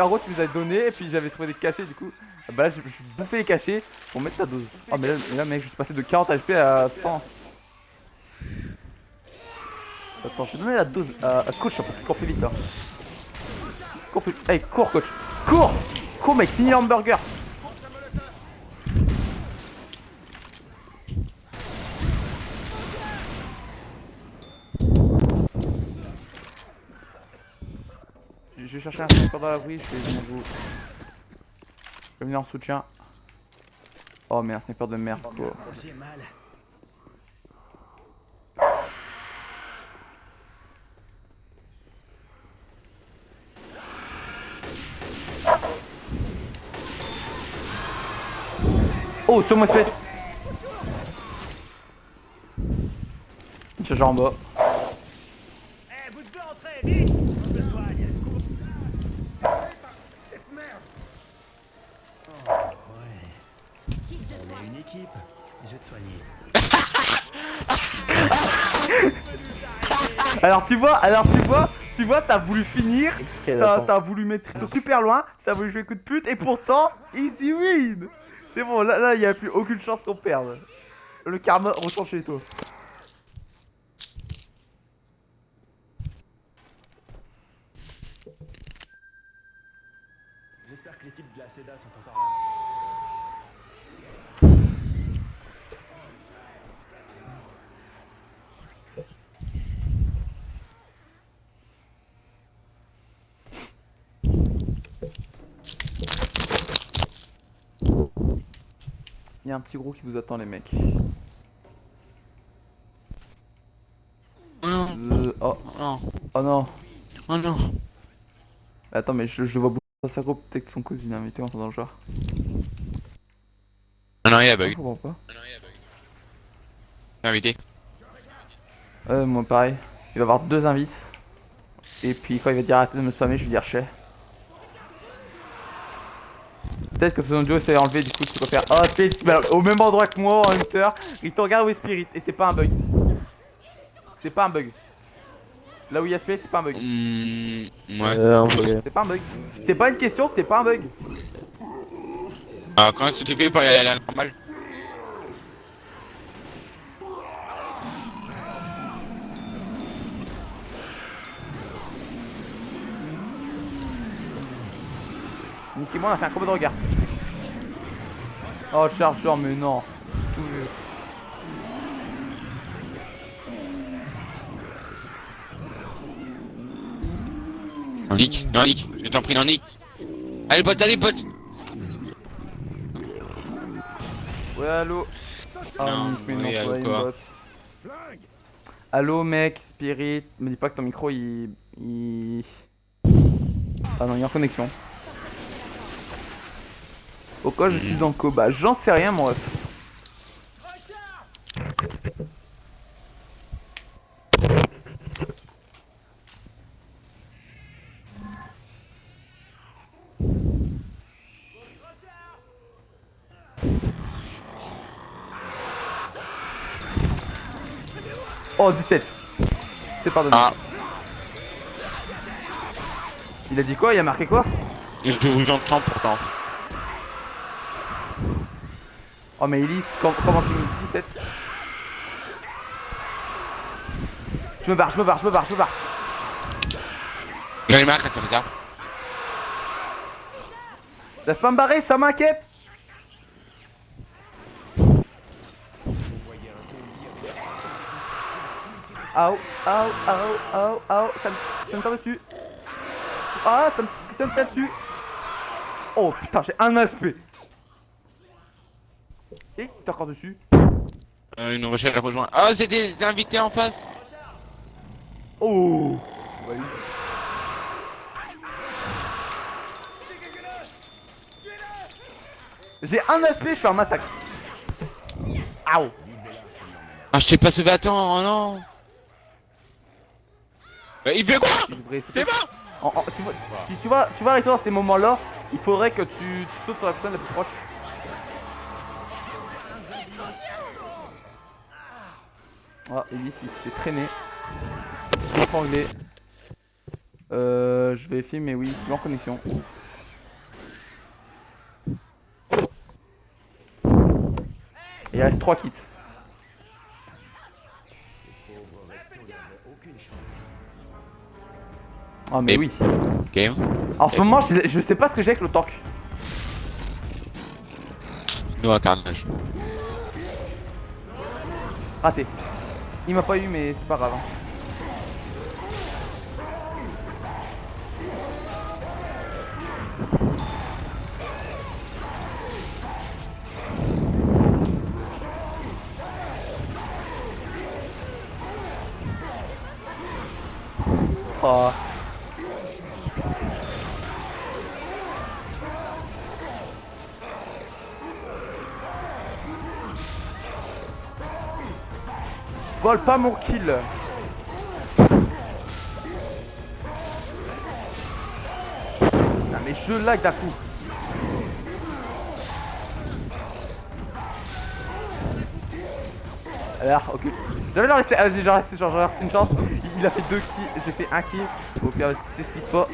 gros, tu nous as donné et puis j'avais trouvé des cachets du coup. Bah là, j'ai bouffé les cachets pour mettre ta dose. Oh, mais là, mec, je suis passé de 40 HP à 100. Attends, je vais donner la dose à coach pour qu'il court plus vite là. Cours plus... Hey, cours, coach! Cours! Cours, mec, finis hamburger! Je vais chercher un sniper dans la rue, je vais venir vous. Je vais venir en soutien. Oh mais un sniper de merde quoi. J'ai mal. Oh sur moi spé. Chargeur en bas. Eh, vous devez entrer, vite! On me soigne. Cette merde. Ouais. On est une équipe. Je vais te soigner. Alors tu vois, ça a voulu finir, ça a voulu mettre super loin, ça a voulu jouer coup de pute et pourtant, easy win. C'est bon, là il n'y a plus aucune chance qu'on perde. Le karma retourne chez toi. J'espère que les types de la SEDA sont encore là. Il y a un petit gros qui vous attend les mecs. Oh non, Oh non, non. oh non. Attends mais je vois beaucoup de sa groupe, peut-être que son cousin est invité en dans le genre. Non, il a Je bug. comprends pas. Invité. Moi pareil. Il va avoir 2 invites. Et puis quand il va dire arrêtez de me spammer, je vais dire chais. Peut-être que Fazon Joe s'est enlevé, du coup tu peux faire oh Spirit au même endroit que moi en Hunter. Il te regarde où est Spirit et c'est pas un bug. C'est pas un bug. Là où il y a Spirit, c'est pas un bug. Ouais. C'est pas un bug. C'est pas une question, c'est pas un bug. Ah, quand tu t'es payé pour y aller à la normale. Niquez-moi, on a fait un combo de regard. Oh, chargeur, mais non. Non, Nick, je t'en prie, non, Nick. Allez, bot. Ouais, allô. Ah, Non, Nick, mais non, oui, c'est allô, pas une quoi. bot. Flingue. Allô, mec, Spirit. Me dis pas que ton micro il. Ah non, il est en connexion. Pourquoi je suis en Koba? J'en sais rien, mon ref. Oh, 17. C'est pardonné. Ah, Il a dit quoi? Il a marqué quoi? je vous entends pourtant. Oh mais Elise, comment tu me 17. Je me barre. J'en ai marre quand ça fait ça. Laisse pas me barrer, ça m'inquiète. Aouh, ça me tire dessus. Ah, ça me tire dessus. Oh putain, j'ai un aspect. Et qui t'es encore dessus? Une Rochelle a rejoint. Oh, c'est des invités en face. Oh. J'ai un aspect, je fais un massacre. Aouh. Ah, je t'ai pas sauvé à temps, oh non. Il fait quoi? T'es mort? Si tu vas arriver dans ces moments-là, il faudrait que tu sautes sur la personne la plus proche. Ah, Elise, il s'est fait traîner. Étranglé. Je vérifie, mais oui, il est en connexion. Il reste 3 kits. Ah mais oui. Ok. En ce moment, je sais pas ce que j'ai avec le tank. Nous à carnage. Raté. Il m'a pas eu, mais c'est pas grave. Hein. Oh. Vole pas mon kill. Non mais je lag d'un coup. Alors, ok. J'avais leur laissé. Vas-y, j'en reste une chance. Il a fait 2 kills, j'ai fait 1 kill. Au pire, c'était ce qu'il faut.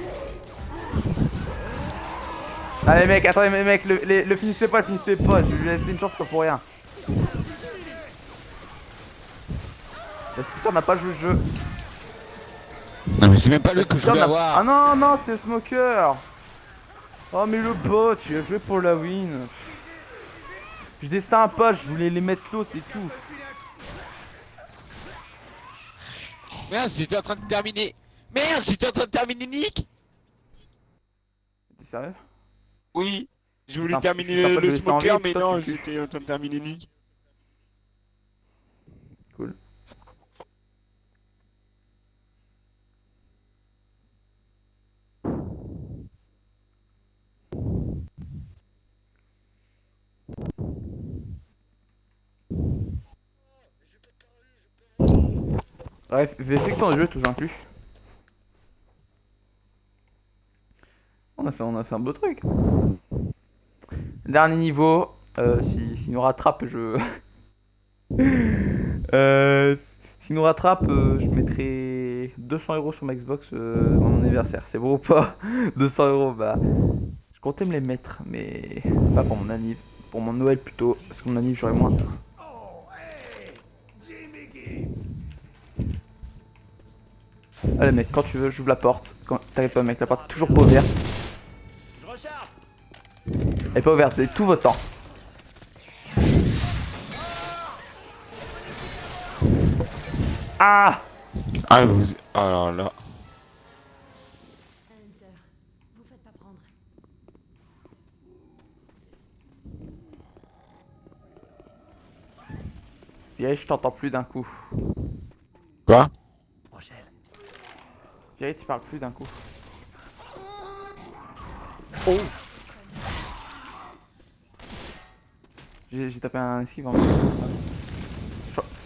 Allez, mec, attendez, mec, le finissez pas, Je lui ai laissé une chance pas pour rien. Parce que on n'a pas joué le jeu. Non, mais c'est même pas le que je voulais avoir. Ah non, c'est Smoker. Oh, mais le bot, il a joué pour la win. J'étais sympa, je voulais les mettre low, c'est tout. Merde, j'étais en train de terminer. Merde, j'étais en train de terminer Nick. T'es sérieux? Oui. Je voulais Sympa- terminer sympa de le laisser en smoker, vie, mais toi, non, tu tues. j'étais en train de terminer Nick. Cool. Bref, vérifie que ton jeu est toujours inclus. On a fait un beau truc. Dernier niveau. S'il nous rattrape, je. S'il nous rattrape, je mettrai 200 € sur ma Xbox dans mon anniversaire. C'est bon ou pas? 200 €, bah. Je comptais me les mettre, mais pas pour mon anniv. Pour mon Noël plutôt. Parce que mon anniv, j'aurai moins. Oh, hey, Jimmy Gibbs. Allez, mec, quand tu veux, j'ouvre la porte. T'arrives pas, mec, la porte est toujours pas ouverte. Je recharge. Elle est pas ouverte, c'est tout votre temps. Ah! Ah, vous. Oh là là. Hunter, vous faites pas prendre. Spirit, je t'entends plus d'un coup. Quoi? Rochelle. Spirit, il parle plus d'un coup. Oh! J'ai tapé un esquive en même.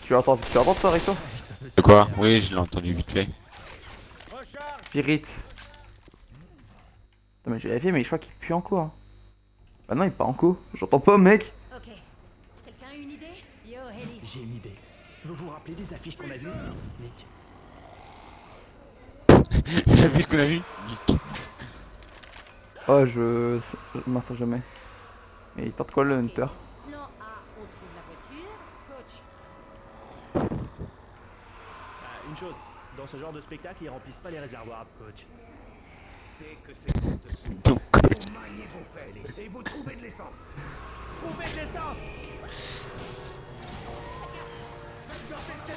Tu entends toi, Recto? De quoi? Oui, je l'ai entendu vite fait. Spirit. Non mais j'ai vérifié, mais je crois qu'il pue en co. Hein. Bah non, il est pas en co. J'entends pas, mec. Ok. Quelqu'un a une idée? Yo, Ellie. J'ai une idée. Vous vous rappelez des affiches qu'on a vues, Nick? T'as vu ce qu'on a vu? Nick. Oh, je m'insère jamais. Mais il tente quoi le Hunter? Plan A. Une chose, dans ce genre de spectacle, ils remplissent pas les réservoirs, coach. Dès que ces postes s'ouvrent, Donc, vous maniez vos fesses et vous trouvez de l'essence. Trouvez de l'essence.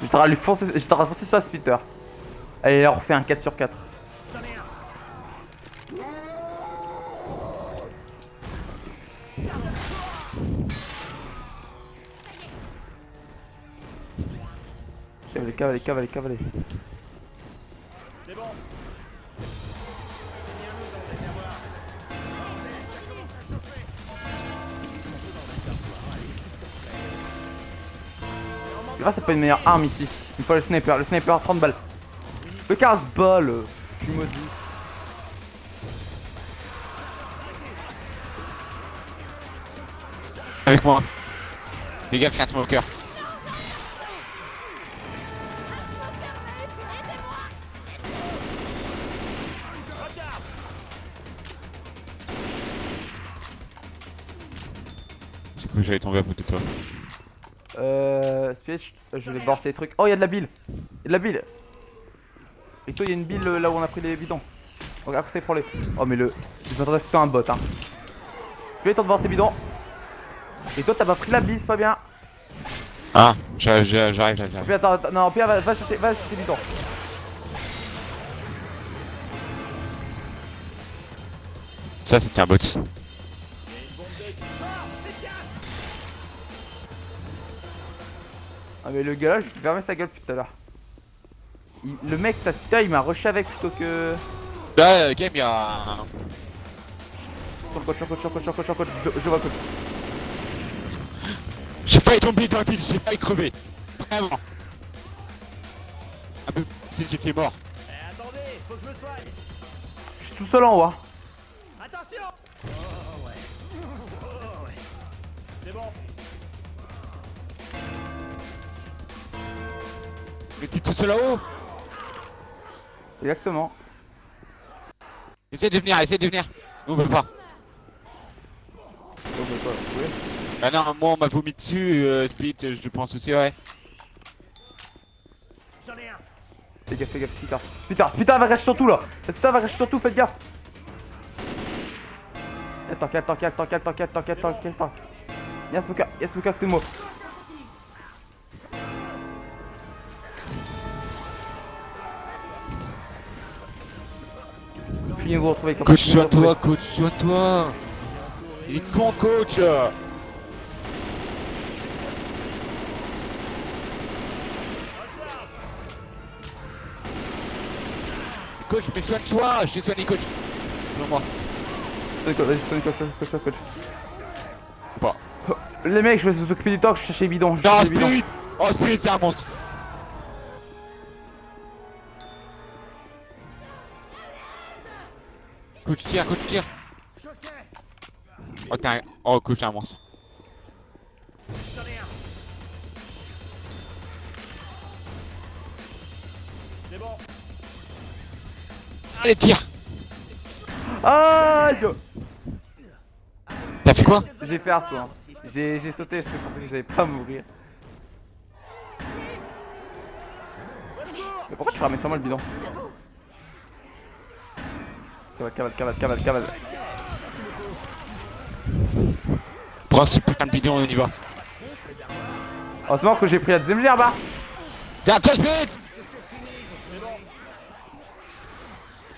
J'étais en train de foncer sur la splitter. Allez, là on refait un 4 sur 4. J'en ai un. Cavaler. C'est bon. Grâce à pas une meilleure arme ici. Une fois le sniper à 30 balles. Le 15 balles. Je suis maudit. avec moi. Les gars, fais un smoker. J'ai cru que j'allais tomber à côté de toi. Speech, je vais borser les trucs. Oh, y'a de la bile. Y'a de la bile. Et toi, y'a une bile là où on a pris les bidons. Donc après, c'est pour les. Oh, mais le. Je m'adresse sur un bot, hein. Je vais le temps de voir ces bidons. Et toi, t'as pas pris la bile, c'est pas bien. Ah, j'arrive. Puis attends, non, Pierre, va chercher les bidons. Ça, c'était un bot. Ah, mais le gars là, je vais fermer sa gueule tout à l'heure. Le mec, ça putain, il m'a rushé avec plutôt que. Là, game, il y a. Sur le coach, je vois coach. J'ai failli tomber dans la pile, j'ai failli crever. Vraiment. Un peu si j'étais mort. Eh, attendez, faut que je me soigne. Je suis tout seul en haut, hein. Attention. Oh ouais. Oh ouais. C'est bon. Mais t'es tout seul là-haut. Exactement. Essaye de venir. On peut pas. Oh, bah, quoi, oui. Ah non, moi on m'a vomi dessus, Split, je pense aussi, ouais. J'en ai un. Fais gaffe, Spita va cacher sur tout là. Spita va cacher sur tout, faites gaffe. Attends. Y'a smoker à côté de moi. Je viens vous retrouver. Coach, soigne-toi. Il est con, coach. Coach, mais soigne-toi. Je t'ai soigné, coach. Non, moi. Vas-y, coach. Pas. Les mecs, je vais s'occuper du temps, je cherche les bidons. Non, Spirit. Oh, Spirit, c'est un monstre. Coach, tire. Oh, t'es un... Oh, coach, t'es un monstre. J'en ai un. C'est bon. Allez, tire. Aïe! T'as fait quoi? J'ai fait un saut, hein. J'ai sauté, c'est pour ça que j'allais pas mourir. Mais pourquoi tu ramènes sur moi le bidon? Cavale. Prends ce putain de bidon et on y va. Oh, c'est mort que j'ai pris la deuxième gerbe, hein. Derrière toi, Spirit.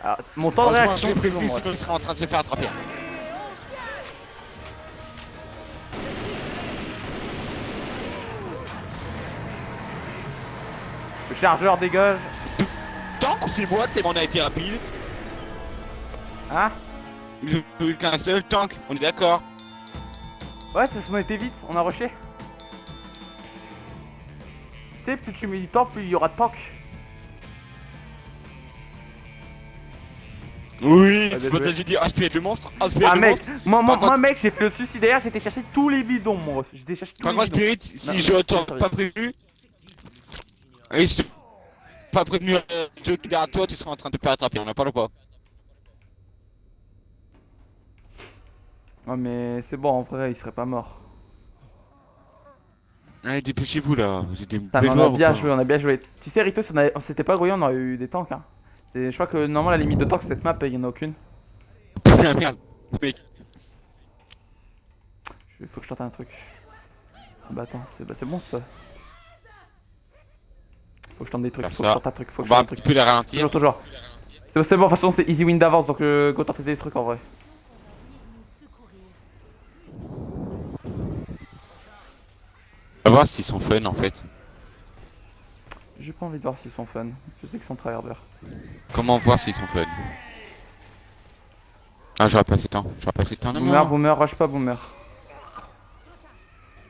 Alors, mon temps de réaction, je l'ai c'est prévenu, bon, sinon il serait en train de se faire attraper. Le chargeur dégage. Tant que c'est moi, tellement on a été rapide. Hein? Je veux qu'un seul tank, on est d'accord. Ouais, ça s'en été vite, on a rushé. Tu sais, plus tu mets du temps, plus il y aura de tank. Oui, Ah, c'est pour ça que j'ai dit Spirit le monstre, Spirit Ah le mec, monstre. moi mec, j'ai fait le suicidaire, j'étais chercher tous les bidons, moi. J'étais chercher tous Par les contre, bidons. Spirit, Non, si je t'aurais sorry. pas prévenu, et je t'ai pas prévenu Joe qui est derrière toi, tu serais en train de te faire attraper, on a pas le pas. Non mais c'est bon, en vrai, il serait pas mort. Allez, dépêchez-vous là, vous êtes des Putain, mais mauvais on a joueurs ou bien quoi? joué, on a bien joué. Tu sais, Rito, si on s'était pas grouillé, on aurait eu des tanks. Hein. Je crois que normalement, la limite de tank, cette map, il y en a aucune. Putain, merde, mec. Faut que je tente un truc. Bah attends, c'est bon ça. Faut que je tente des trucs, Faire faut que je ça. tente un truc, faut On que je va un tente un petit truc. peu les ralentir. Toujours. C'est bon, de toute façon, c'est easy win d'avance, donc go tenter des trucs en vrai. Nous secourir. On va voir s'ils sont fun en fait. J'ai pas envie de voir s'ils sont fun. Je sais qu'ils sont tryharders. Comment voir s'ils sont fun? Ah, j'aurais pas assez de temps. Non, Boomer, non. boomer, rush pas boomer.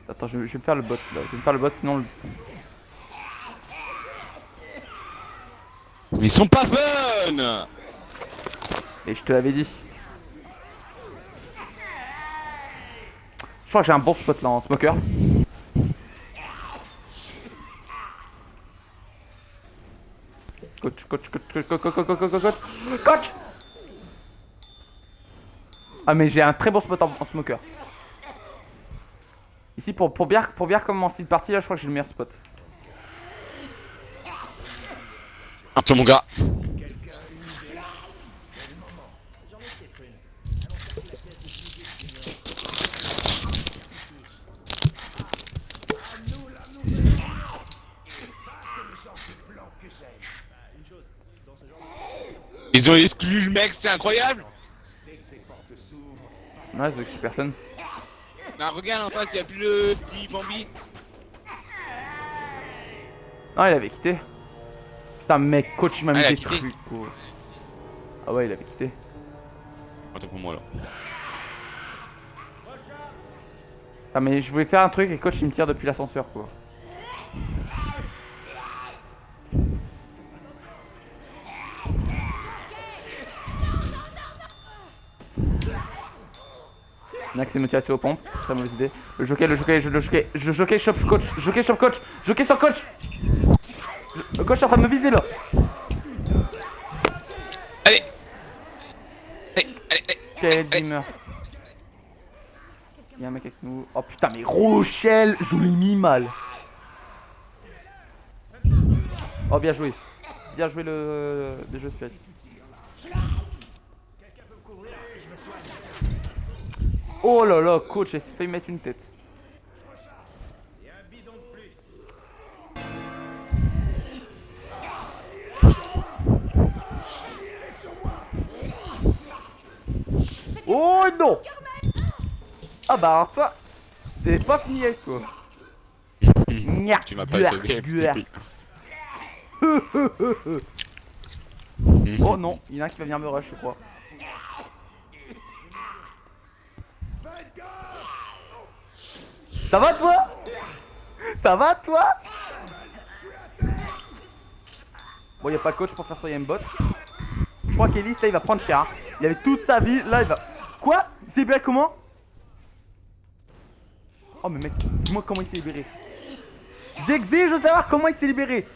Attends, je vais me faire le bot là. Je vais me faire le bot sinon le. Mais ils sont pas fun! Et je te l'avais dit. Je crois que j'ai un bon spot là en smoker. Coach. Ah mais j'ai un très bon spot en smoker. Ici pour bien commencer une partie là, je crois que j'ai le meilleur spot. Attends mon gars. Ils ont exclu le mec, c'est incroyable! Ouais, je suis personne. Non, regarde en face, y'a plus le petit Bambi. Non, il avait quitté. Putain, mec, coach, il m'a mis il a des quitté. trucs. Quoi. Ah ouais, il avait quitté. Attends pour moi là. Ah mais je voulais faire un truc et coach il me tire depuis l'ascenseur quoi. On a accès de motivation aux pompes, très mauvaise idée. Le jockey shop coach, jockey sur coach. Le coach est en train de me viser là. Allez! Quel gamer. Y'a un mec avec nous. Oh putain mais Rochelle, je l'ai mis mal. Oh bien joué. Bien joué le jeu spirit. Oh là là, coach, j'ai failli mettre une tête. Oh non! Ah bah alors toi, c'est pas fini avec toi. Tu m'as pas sauvé, petit. Oh non, il y en a un qui va venir me rush je crois. Ça va toi? Ça va toi? Bon y'a pas de coach pour faire ça, y'a une bot. Je crois qu'Ellis là il va prendre cher. Hein. Il avait toute sa vie, là il va... Quoi? Il s'est libéré comment? Oh mais mec, dis-moi comment il s'est libéré. J'exige de savoir comment il s'est libéré.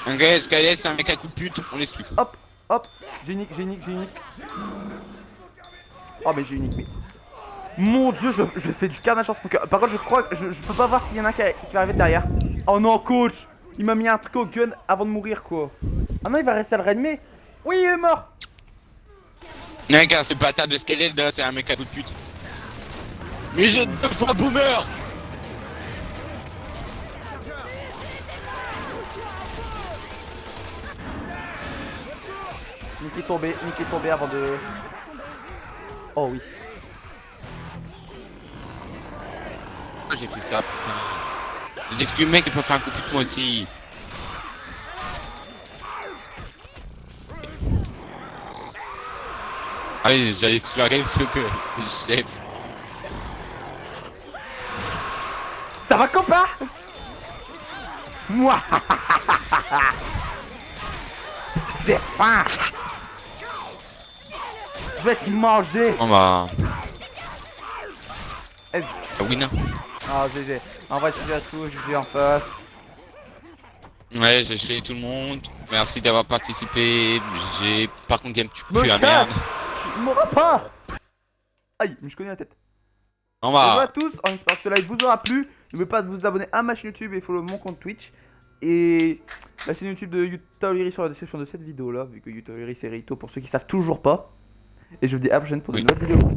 Un gars, Skylet, c'est un mec à coup de pute, on l'exclut. Hop, hop, j'ai unique. Oh mais j'ai unique mais... Mon dieu, je fais du carnage en smoker. Par contre je crois que je peux pas voir s'il y en a un qui va arriver derrière. Oh non coach, il m'a mis un truc au gun avant de mourir quoi. Ah non il va rester à le réanimer. Oui il est mort. Mec, ce bâtard de Skylet là, c'est un mec à coup de pute. Mais j'ai 2 fois boomer! Nick est tombé avant de... Oh oui. Pourquoi j'ai fait ça, putain? J'ai exclu le mec, j'ai pas fait un coup de pute moi aussi. Ah oui, j'allais exclure Rave ce que... chef. Ça va copain? Moi. J'ai faim. Je vais te manger. On va... Eh, Win. Ah GG. En vrai tu à tout, GG en face. Ouais, j'ai chez tout le monde. Merci d'avoir participé. J'ai... Par contre, Game, tu Me pues la casse. merde. Il mourra pas. Aïe, je connais la tête. On Bonjour à va. tous, on espère que ce live vous aura plu. N'oubliez pas de vous abonner à ma chaîne YouTube et follow mon compte Twitch. Et la chaîne YouTube de Yuta Oliri sur la description de cette vidéo là, vu que Yuta Oliri c'est Rito pour ceux qui savent toujours pas. Et je vous dis à la prochaine pour de nouvelles vidéos.